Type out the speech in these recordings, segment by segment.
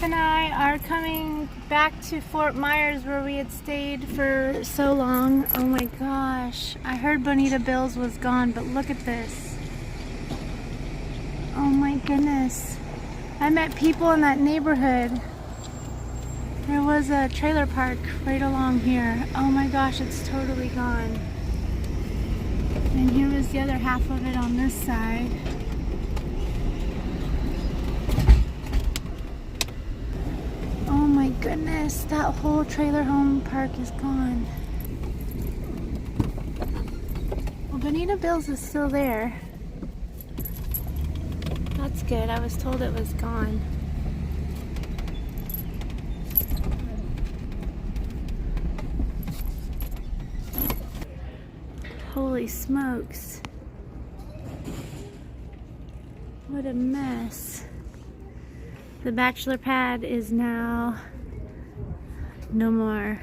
And I are coming back to Fort Myers where we had stayed for so long. Oh my gosh, I heard Bonita Bill's was gone, but look at this. Oh my goodness. I met people in that neighborhood. There was a trailer park right along here. Oh my gosh, it's totally gone. And here was the other half of it on this side. Oh my goodness, that whole trailer home park is gone. Well, Bonita Bill's is still there. That's good. I was told it was gone. Holy smokes. What a mess. The bachelor pad is now no more.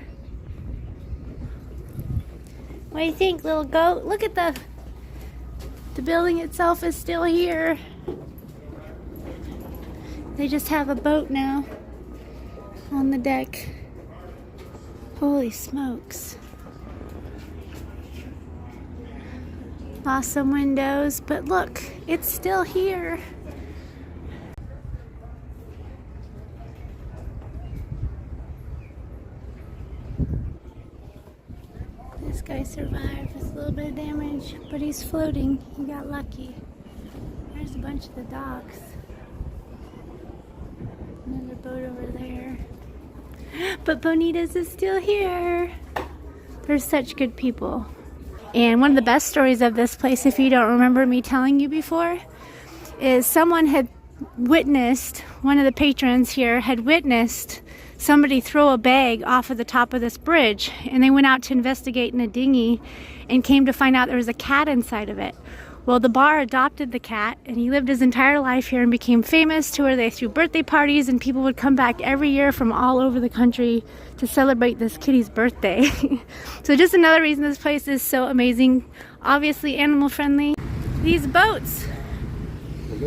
What do you think, little goat? Look at the building itself is still here. They just have a boat now on the deck. Holy smokes. Lost some windows, but look, it's still here. This guy survived with a little bit of damage, but he's floating. He got lucky. There's a bunch of the docks. Another boat over there. But Bonita's is still here. They're such good people. And one of the best stories of this place, if you don't remember me telling you before, is someone had witnessed, one of the patrons here had witnessed somebody throw a bag off of the top of this bridge, and they went out to investigate in a dinghy and came to find out there was a cat inside of it. Well, the bar adopted the cat, and he lived his entire life here and became famous to where they threw birthday parties, and people would come back every year from all over the country to celebrate this kitty's birthday. So just another reason this place is so amazing. Obviously animal friendly. These boats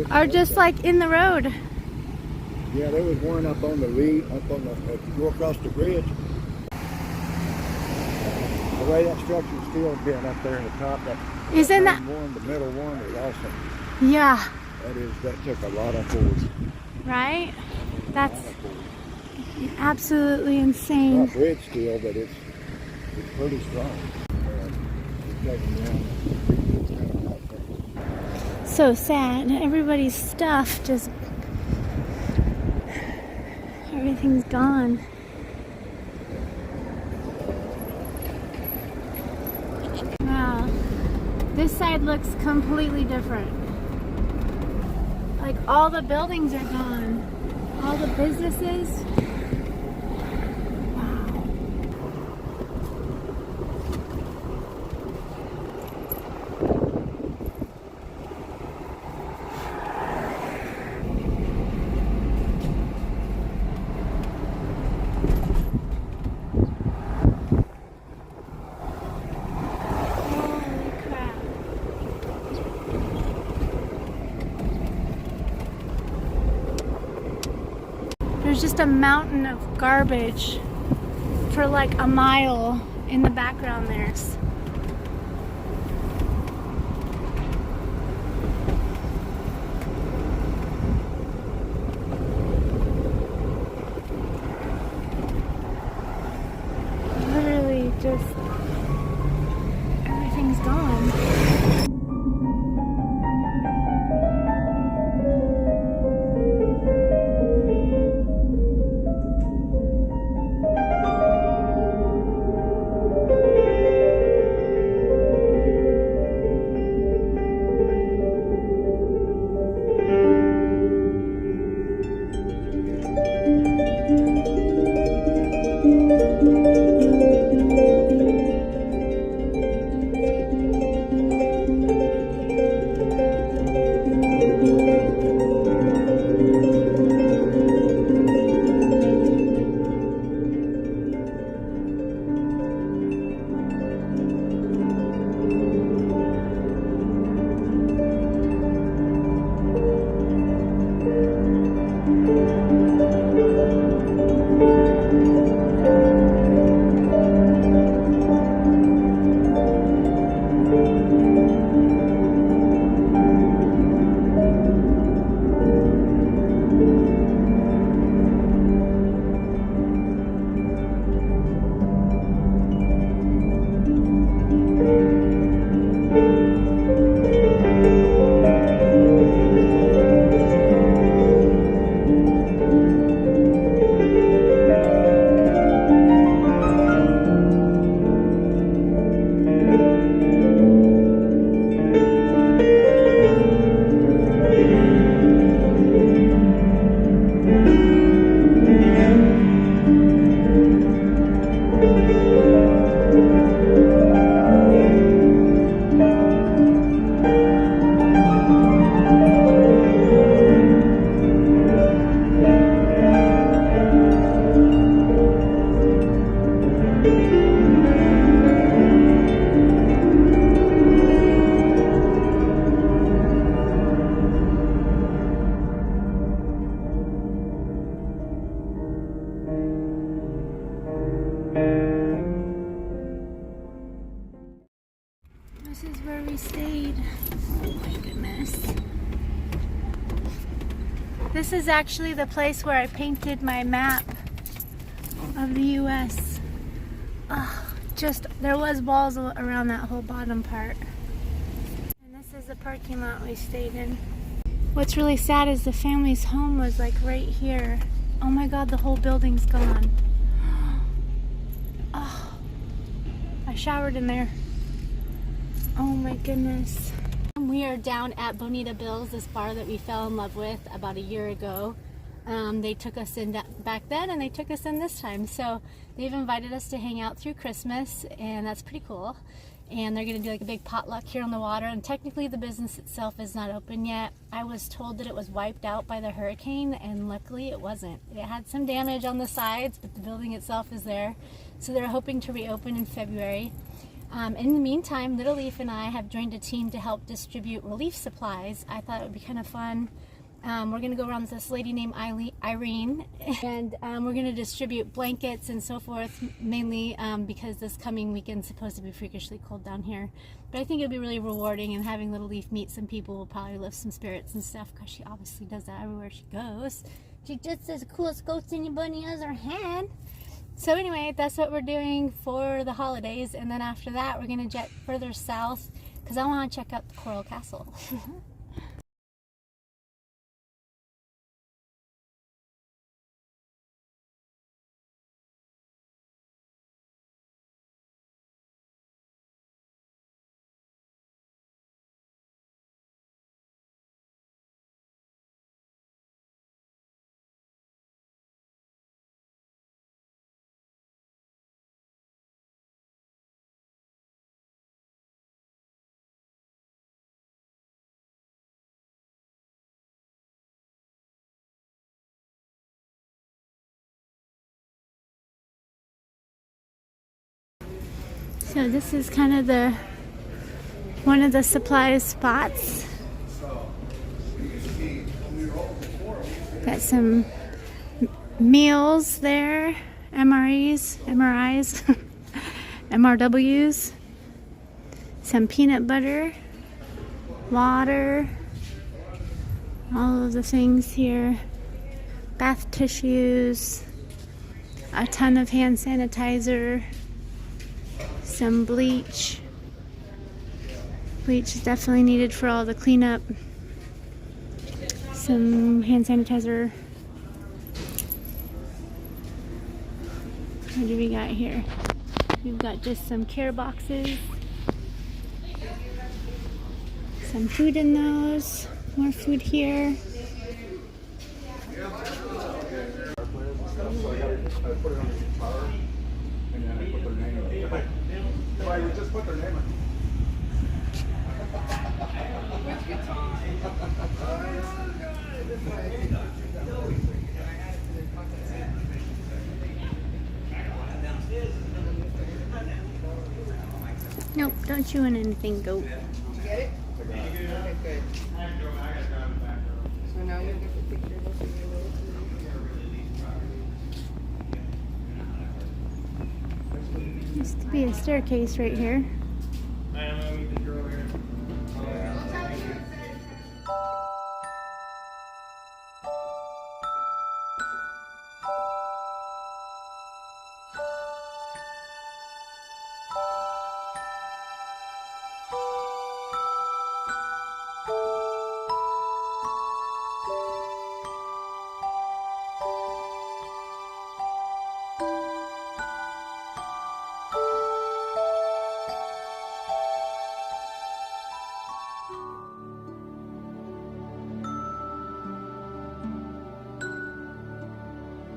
are just like in the road. Yeah, there was one up on the lead, go across the bridge. The way that structure's still been up there in the top, Isn't that one, the middle one is awesome. Yeah. That took a lot of force. Right? That's absolutely insane. Not bridge steel, but it's pretty strong. So sad. Everybody's stuff just, everything's gone. Wow. This side looks completely different. Like all the buildings are gone. All the businesses. There's just a mountain of garbage for like a mile in the background there. Literally just everything's gone. This is actually the place where I painted my map of the U.S. Oh, there was walls around that whole bottom part. And this is the parking lot we stayed in. What's really sad is the family's home was like right here. Oh my God, the whole building's gone. Oh, I showered in there. Oh my goodness. We are down at Bonita Bill's, this bar that we fell in love with about a year ago. They took us in back then and they took us in this time. So they've invited us to hang out through Christmas, and that's pretty cool. And they're gonna do like a big potluck here on the water, and technically the business itself is not open yet. I was told that it was wiped out by the hurricane, and luckily it wasn't. It had some damage on the sides, but the building itself is there. So they're hoping to reopen in February. In the meantime, Little Leaf and I have joined a team to help distribute relief supplies. I thought it would be kind of fun. We're going to go around with this lady named Irene, and we're going to distribute blankets and so forth, mainly because this coming weekend's supposed to be freakishly cold down here. But I think it'll be really rewarding, and having Little Leaf meet some people will probably lift some spirits and stuff, because she obviously does that everywhere she goes. She just as cool as goats anybody has her hand. So anyway, that's what we're doing for the holidays, and then after that we're going to jet further south because I want to check out the Coral Castle. So this is kind of one of the supply spots. Got some meals there, MREs, MRIs, MRWs, some peanut butter, water, all of the things here, bath tissues, a ton of hand sanitizer, some bleach. Bleach is definitely needed for all the cleanup. Some hand sanitizer. What do we got here? We've got just some care boxes. Some food in those. More food here. Just put their name on. Nope, don't chew on anything, goat. Get it? Okay, good. So now you'll get the picture of Used to be a staircase right here.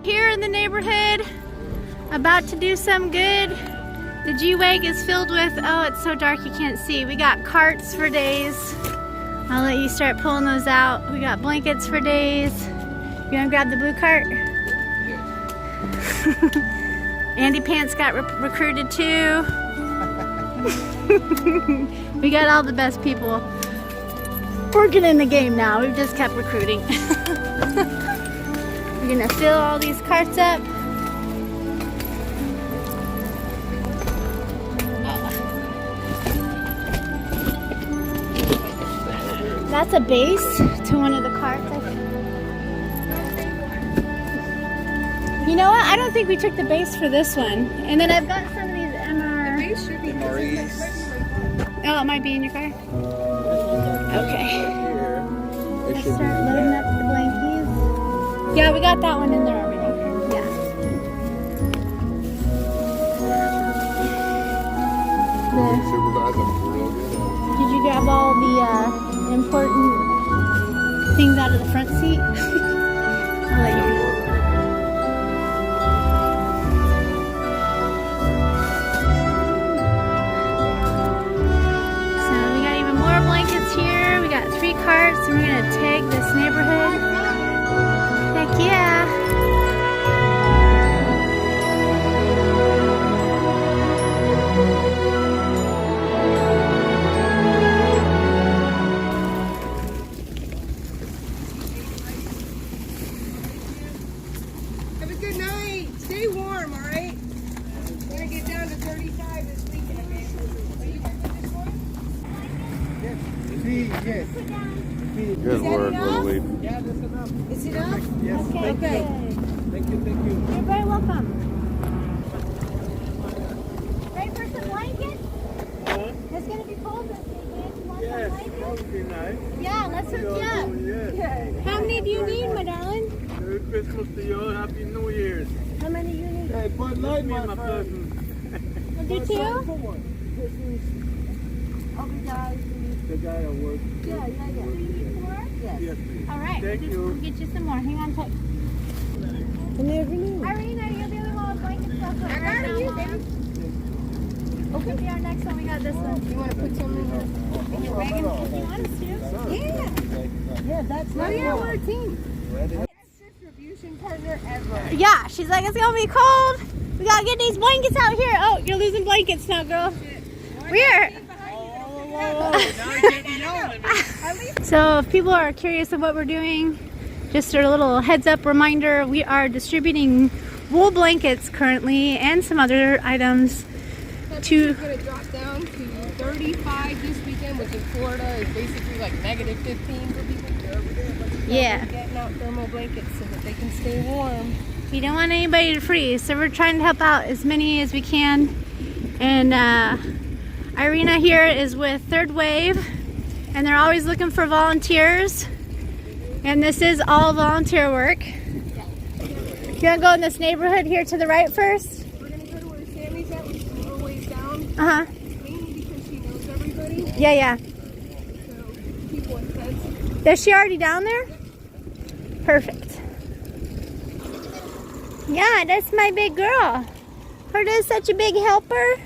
Here in the neighborhood, about to do some good. The G-Wag is filled with, oh, it's so dark you can't see. We got carts for days. I'll let you start pulling those out. We got blankets for days. You wanna grab the blue cart? Andy Pants got recruited too. We got all the best people working in the game now. We've just kept recruiting. We're gonna fill all these carts up. That's a base to one of the carts, I think. You know what? I don't think we took the base for this one. And then I've got some of these MR. The base should be Oh, it might be in your car? Okay. It Let's should start be. loading up the blankies. Yeah, we got that one in there already. Yeah. Supervise them real good. Did you grab all the important things out of the front seat? I'll let you. So we got even more blankets here. We got 3 carts and we're gonna tag this neighborhood. Heck yeah. Have a good night. Stay warm, all right? We're gonna get down to 35 this weekend, okay? Are you good with this one? Good work, Little Leap. Is it up? Okay. Okay. Thank you. You're very welcome. Ready for some blankets? It's gonna be cold this weekend. You want some blankets? Would be nice. Yeah, let's hook you up. Yes. How many do you need, my darling? Merry Christmas to you. Happy New Year's. How many do you need? Hey, Bud Light, Me and my my friend. cousin. We'll do 2? The guy at work. Yeah. Do you need some more? Yes, please. All right, Thank we'll you. get you some more. Hang on tight. Irina, you're the only one with blankets left. I got you, baby. Okay. Be our next one. We got this one. You want to put some in your wagon? If you want us to. Yeah, that's nice. Oh, yeah, we're a team. Best distribution partner ever. Yeah, she's like, it's gonna be cold. We gotta get these blankets out here. Oh, you're losing blankets now, girl. We're. So if people are curious of what we're doing, just a little heads up reminder, we are distributing wool blankets currently and some other items to. It's going to drop down to 35 this weekend, which in Florida is basically like -15 for people. Yeah. We're getting out thermal blankets so that they can stay warm. We don't want anybody to freeze, so we're trying to help out as many as we can. And Irina here is with Third Wave, and they're always looking for volunteers. And this is all volunteer work. You want to go in this neighborhood here to the right first? We're going to go to where Sammy's at, which is a little ways down. Uh-huh. Mainly because she knows everybody. Yeah. So people with pets. Is she already down there? Perfect. Yeah, that's my big girl. Her is such a big helper.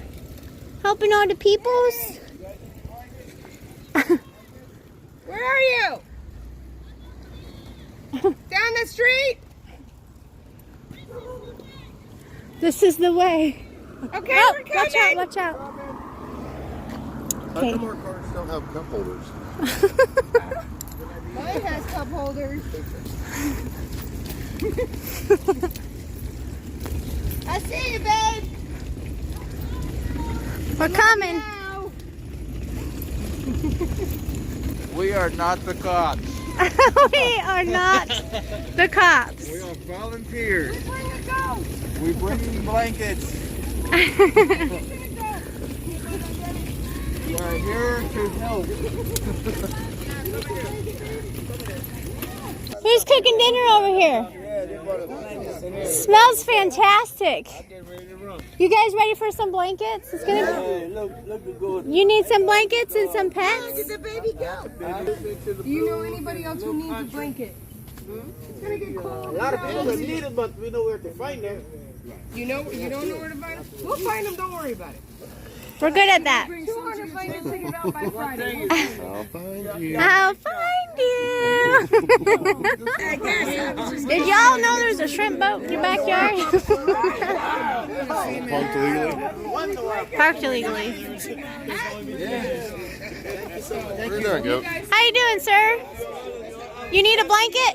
Helping all the peoples. Where are you? Down the street? This is the way. Okay, Oh, we're coming. watch out, watch out. How Okay. come more cars don't have cup holders? Mine has cup holders. I see you, babe. We're coming. Now. We are not the cops. We are not the cops. We are volunteers. Where you go? We bring blankets. We are here to help. Who's cooking dinner over here? Smells fantastic. You guys ready for some blankets? It's gonna. You need some blankets and some Where pets. did the baby go? Do you know anybody else who needs a blanket? It's gonna get cold. A lot of people that need it, but we know where to find them. You don't know where to find them? We'll find them. Don't worry about it. We're good at that. 200 blankets to get out by Friday. I'll find you. I'll find you. Did y'all know there's a shrimp boat in your backyard? Parked illegally? Parked illegally. Where you doing, Goat? How you doing, sir? You need a blanket?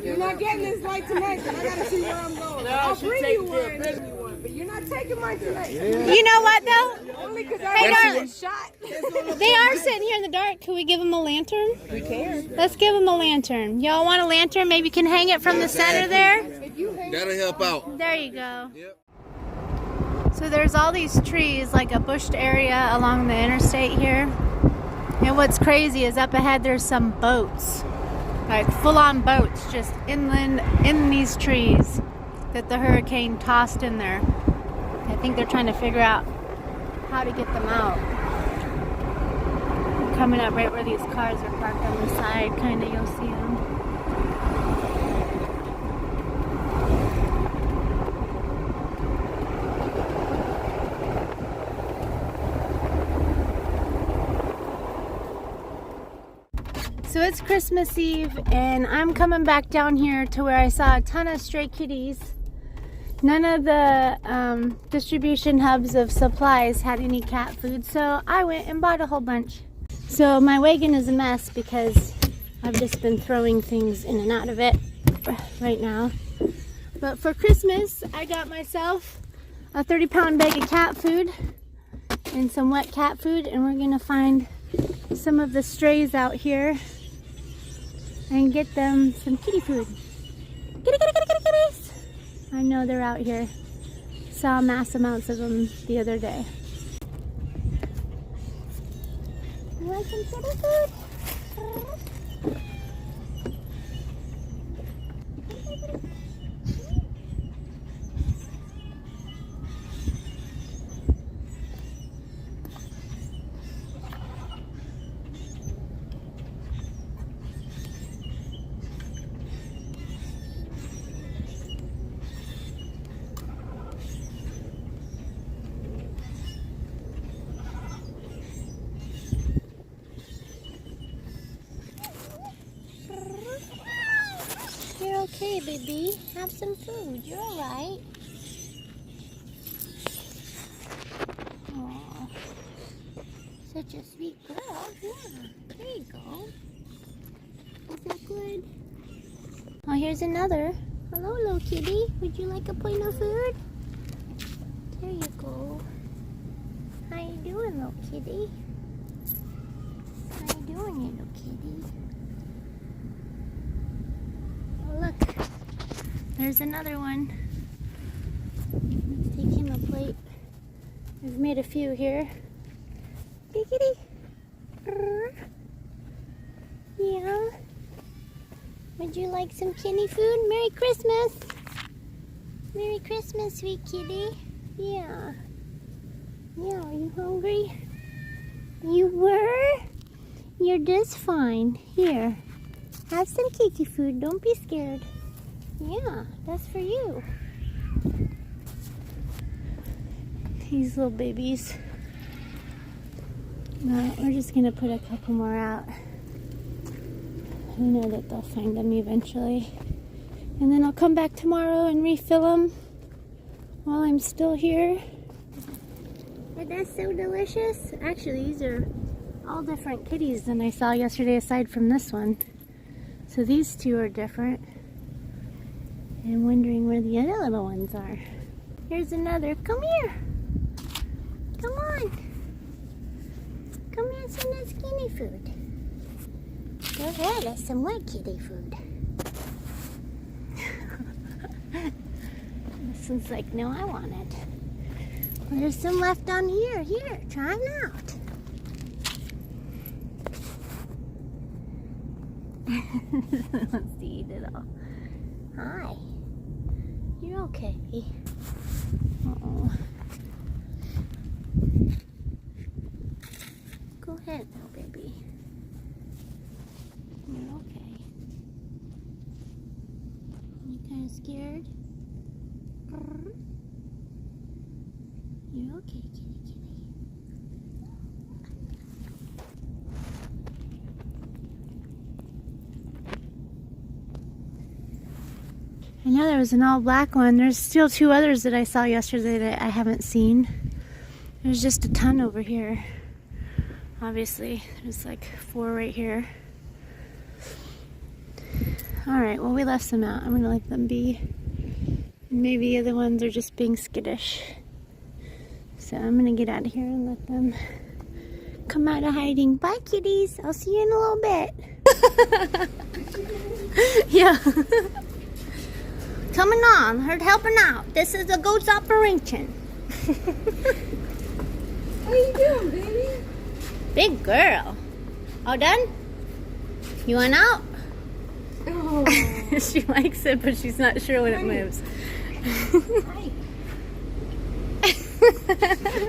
You're not getting this light tonight, but I gotta see where I'm going. I'll bring you one, but you're not taking mine tonight. You know what, though? Only because Hey, I darling. was shot. They are sitting here in the dark. Can we give them a lantern? We can. Let's give them a lantern. Y'all want a lantern? Maybe you can hang it from the center there? If you hang That'll help out. There you go. Yep. So there's all these trees, like a bushed area along the interstate here. And what's crazy is up ahead there's some boats, like full-on boats, just inland in these trees that the hurricane tossed in there. I think they're trying to figure out how to get them out. We're coming up right where these cars are parked on the side, kind of, you'll see them. So it's Christmas Eve and I'm coming back down here to where I saw a ton of stray kitties. None of the distribution hubs of supplies had any cat food, so I went and bought a whole bunch. So my wagon is a mess because I've just been throwing things in and out of it right now. But for Christmas, I got myself a 30-pound bag of cat food and some wet cat food, and we're gonna find some of the strays out here and get them some kitty food. Kitties! I know they're out here. Saw mass amounts of them the other day. You like some kitty food? You're okay, baby. Have some food. You're alright. Aw. Such a sweet girl. Yeah. There you go. Is that good? Oh, here's another. Hello, little kitty. Would you like a point of food? There you go. How you doing, little kitty? How you doing, little kitty? Look, there's another one. Let's take him a plate. I've made a few here. Hey, kitty. Yeah. Would you like some kitty food? Merry Christmas. Merry Christmas, sweet kitty. Yeah. Yeah, are you hungry? You were? You're just fine. Here. Have some kitty food. Don't be scared. Yeah, that's for you. These little babies. We're just going to put a couple more out. I know that they'll find them eventually. And then I'll come back tomorrow and refill them while I'm still here. But that's so delicious. Actually, these are all different kitties than I saw yesterday aside from this one. So these two are different. I'm wondering where the other little ones are. Here's another. Come here. Come on. Come here and some of that skinny food. Go ahead, that's some wet kitty food. This one's like, no, I want it. Well, there's some left on here. Here, try them out. Wants to eat it all. Hi. You're okay. Uh-oh. Go ahead, little baby. You're okay. You kind of scared? You're okay, kitty, kitty. I know there was an all black one. There's still two others that I saw yesterday that I haven't seen. There's just a ton over here. Obviously, there's like 4 right here. Alright, well, we left some out. I'm gonna let them be. Maybe the other ones are just being skittish. So I'm gonna get out of here and let them come out of hiding. Bye, kitties. I'll see you in a little bit. Yeah. Coming on, her helping out. This is a goat's operation. How you doing, baby? Big girl. All done? You want out? Oh. She likes it, but she's not sure when it moves. I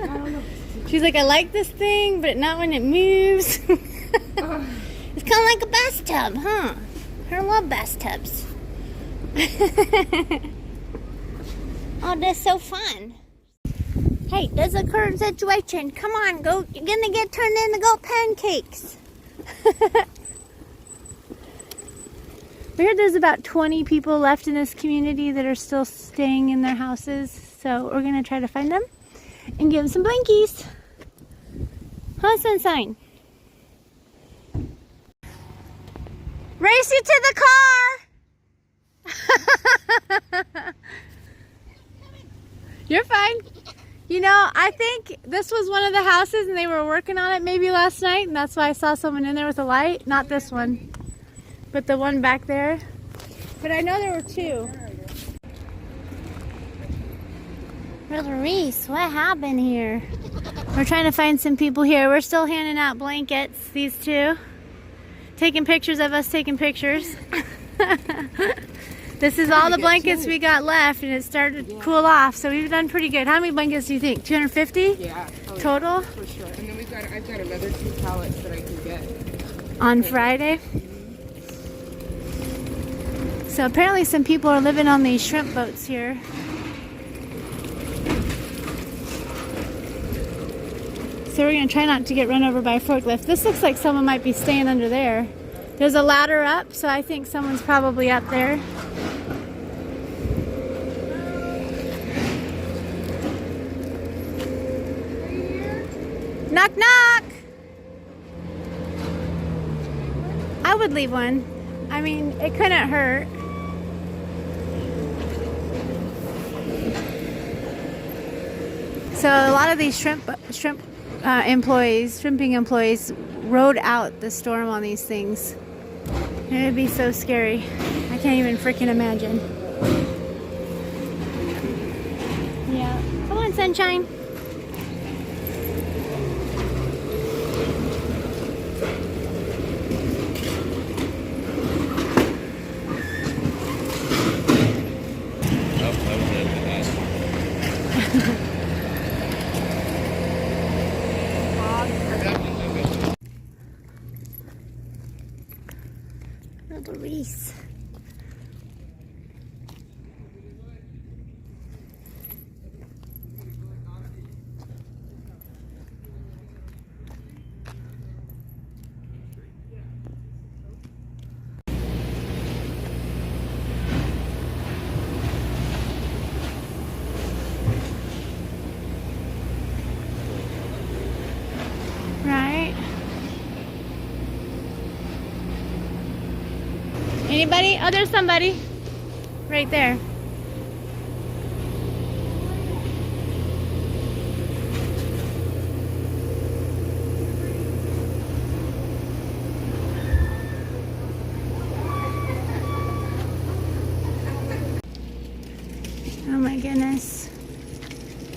don't know. She's like, I like this thing, but not when it moves. It's kind of like a bathtub, huh? Her love bathtubs. Oh, that's so fun. Hey, there's a current situation. Come on, goat. You're gonna get turned into goat pancakes. We heard there's about 20 people left in this community that are still staying in their houses. So we're gonna try to find them and give them some blankies. Huh, Sunshine? Race you to the car! You're fine. You know, I think this was one of the houses and they were working on it maybe last night, and that's why I saw someone in there with a light. Not this one, but the one back there. But I know there were two. Brother Reese, what happened here? We're trying to find some people here. We're still handing out blankets, these two. Taking pictures of us taking pictures. This is all the blankets we got left, and it started to cool off, so we've done pretty good. How many blankets do you think? 250? Yeah. Total? For sure. And then I've got another 2 pallets that I can get. On Friday? So apparently some people are living on these shrimp boats here. So we're going to try not to get run over by a forklift. This looks like someone might be staying under there. There's a ladder up, so I think someone's probably up there. Knock, knock! I would leave one. I mean, it couldn't hurt. So a lot of these shrimping employees rode out the storm on these things. It would be so scary. I can't even freaking imagine. Yeah. Come on, sunshine. Little Reese. Right. Anybody? Oh, there's somebody. Right there. Oh my goodness.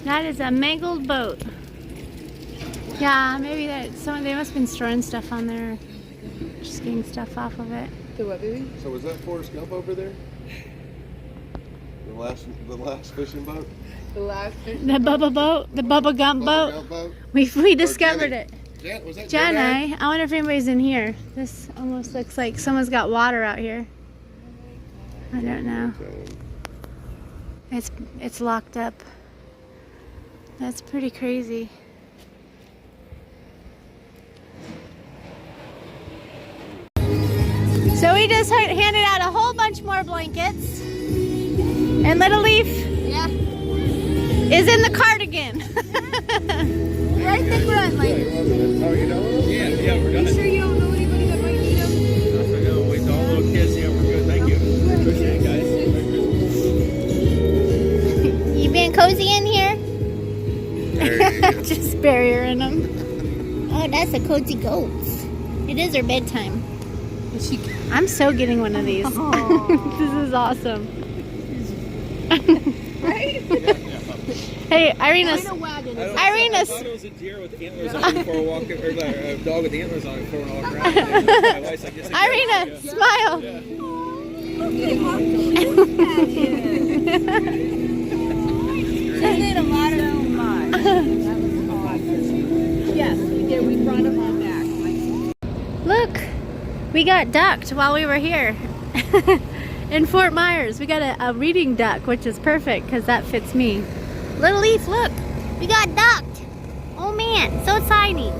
That is a mangled boat. Yeah, maybe they must have been storing stuff on there. Just getting stuff off of it. The what, baby? So was that Forrest Gump over there? The last fishing boat? The last fish. The Bubba boat, the Bubba Gump boat. Gump boat? We discovered it. Was that Jenna, I wonder if anybody's in here. This almost looks like someone's got water out here. I don't know. It's locked up. That's pretty crazy. So we just handed out a whole bunch more blankets. And Little Leaf is in the cardigan. Right in the front, like. Oh, you know? Yeah, we're done. You sure you don't know anybody that might need them? I know, with all little kids, yeah, we're good. Thank you. Appreciate it, guys. You being cozy in here? There you go. Just bury her in them. Oh, that's a cozy goat. It is her bedtime. I'm so getting one of these. This is awesome. Right? Hey, Irina. I thought it was a deer with antlers on it before I walk, or a dog with antlers on it before I walk around. My wife's like, yes, Irina, smile. They did a lot of Yes, we did. We brought them all back. Look, we got ducked while we were here in Fort Myers. We got a reading duck, which is perfect because that fits me. Little Leaf, look, we got ducked. Oh man, so tiny.